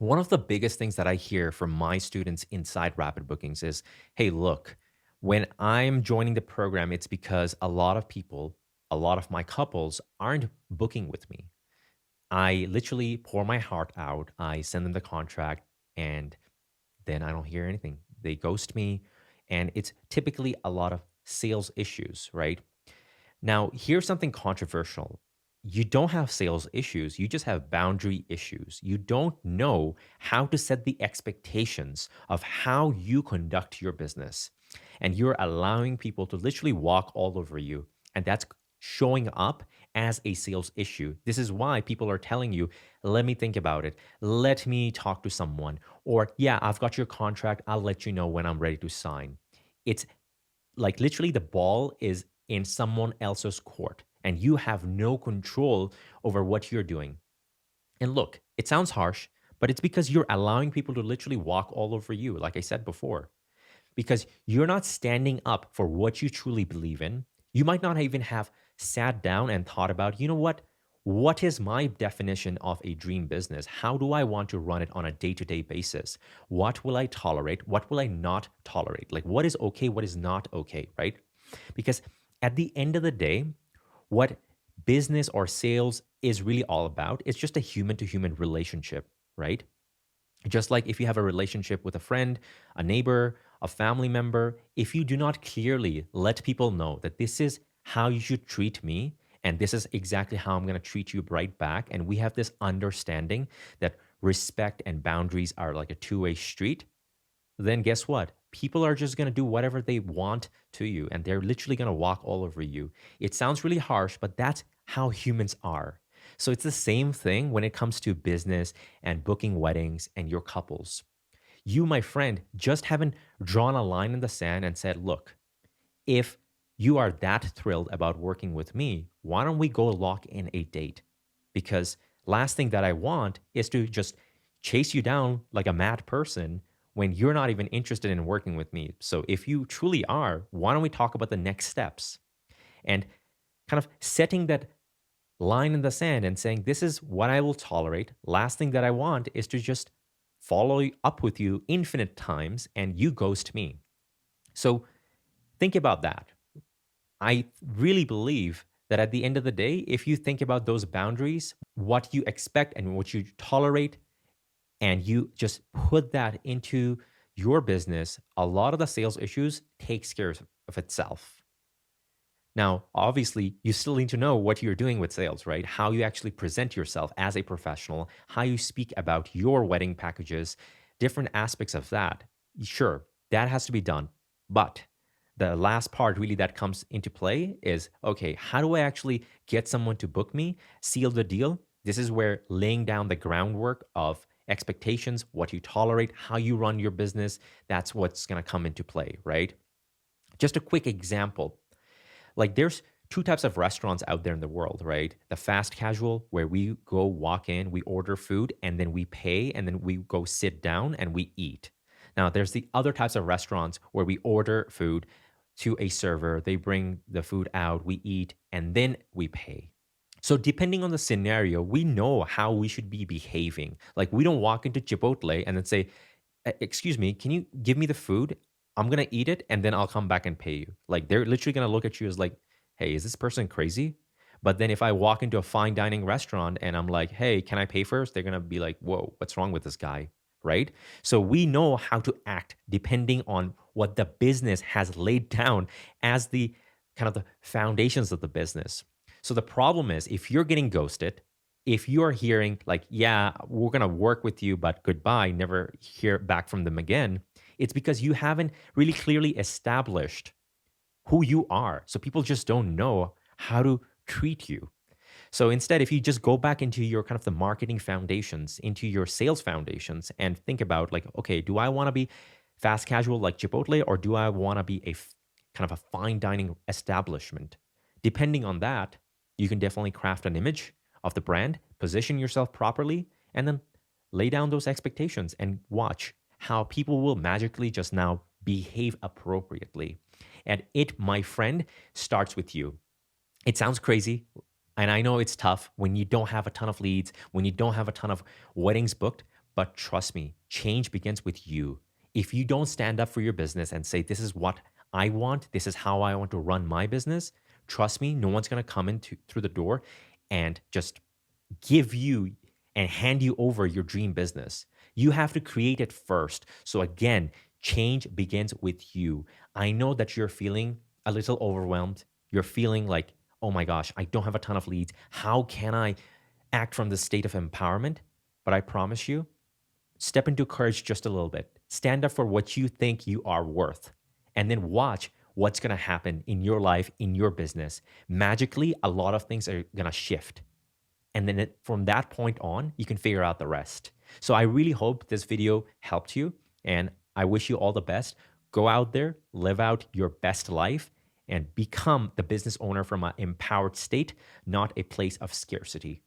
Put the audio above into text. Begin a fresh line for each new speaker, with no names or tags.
One of the biggest things that I hear from my students inside Rapid Bookings is, hey, look, when I'm joining the program, it's because a lot of people, a lot of my couples aren't booking with me. I literally pour my heart out. I send them the contract and then I don't hear anything. They ghost me. And it's typically a lot of sales issues, right? Now, here's something controversial. You don't have sales issues, you just have boundary issues. You don't know how to set the expectations of how you conduct your business. And you're allowing people to literally walk all over you. And that's showing up as a sales issue. This is why people are telling you, let me think about it. Let me talk to someone. Or, yeah, I've got your contract. I'll let you know when I'm ready to sign. It's like literally the ball is in someone else's court and you have no control over what you're doing. And look, it sounds harsh, but it's because you're allowing people to literally walk all over you, like I said before, because you're not standing up for what you truly believe in. You might not even have sat down and thought about, you know what? What is my definition of a dream business? How do I want to run it on a day to day basis? What will I tolerate? What will I not tolerate? Like, what is okay? What is not okay? Right? Because at the end of the day, what business or sales is really all about is just a human to human relationship, right? Just like if you have a relationship with a friend, a neighbor, a family member, if you do not clearly let people know that this is how you should treat me and this is exactly how I'm going to treat you right back, and we have this understanding that respect and boundaries are like a two-way street, then guess what? People are just going to do whatever they want to you and they're literally going to walk all over you. It sounds really harsh, but that's how humans are. So it's the same thing when it comes to business and booking weddings and your couples. You, my friend, just haven't drawn a line in the sand and said, look, if you are that thrilled about working with me, why don't we go lock in a date? Because last thing that I want is to just chase you down like a mad person when you're not even interested in working with me. So if you truly are, why don't we talk about the next steps? And kind of setting that line in the sand and saying, this is what I will tolerate. Last thing that I want is to just follow up with you infinite times and you ghost me. So think about that. I really believe that at the end of the day, if you think about those boundaries, what you expect and what you tolerate, and you just put that into your business, a lot of the sales issues takes care of itself. Now, obviously, you still need to know what you're doing with sales, right? How you actually present yourself as a professional, how you speak about your wedding packages, different aspects of that. Sure, that has to be done. But the last part really that comes into play is okay, how do I actually get someone to book me, seal the deal? This is where laying down the groundwork of expectations, what you tolerate, how you run your business, that's what's going to come into play, right? Just a quick example, like there's two types of restaurants out there in the world, right? The fast casual, where we go walk in, we order food, and then we pay, and then we go sit down and we eat. Now, there's the other types of restaurants where we order food to a server, they bring the food out, we eat, and then we pay. So, depending on the scenario, we know how we should be behaving. Like, we don't walk into Chipotle and then say, Excuse me, can you give me the food? I'm going to eat it and then I'll come back and pay you." Like, they're literally going to look at you as like, hey, is this person crazy? But then if I walk into a fine dining restaurant and I'm like, hey, can I pay first? They're going to be like, whoa, what's wrong with this guy? Right? So we know how to act depending on what the business has laid down as the kind of the foundations of the business. So the problem is if you're getting ghosted, if you're hearing like, yeah, we're going to work with you, but goodbye, never hear back from them again, it's because you haven't really clearly established who you are. So people just don't know how to treat you. So instead, if you just go back into your kind of the marketing foundations, into your sales foundations, and think about like, okay, do I want to be fast casual like Chipotle, or do I want to be kind of a fine dining establishment? Depending on that, you can definitely craft an image of the brand, position yourself properly, and then lay down those expectations and watch how people will magically just now behave appropriately. And it, my friend, starts with you. It sounds crazy. And I know it's tough when you don't have a ton of leads, when you don't have a ton of weddings booked. But trust me, change begins with you. If you don't stand up for your business and say, this is what I want, this is how I want to run my business, trust me, no one's going to come through the door and just give you and hand you over your dream business. You have to create it first. So again, change begins with you. I know that you're feeling a little overwhelmed. You're feeling like, oh my gosh, I don't have a ton of leads. How can I act from the state of empowerment? But I promise you, step into courage just a little bit. Stand up for what you think you are worth, and then watch what's going to happen in your life, in your business. Magically, a lot of things are going to shift. And then from that point on, you can figure out the rest. So I really hope this video helped you, and I wish you all the best. Go out there, live out your best life, and become the business owner from an empowered state, not a place of scarcity.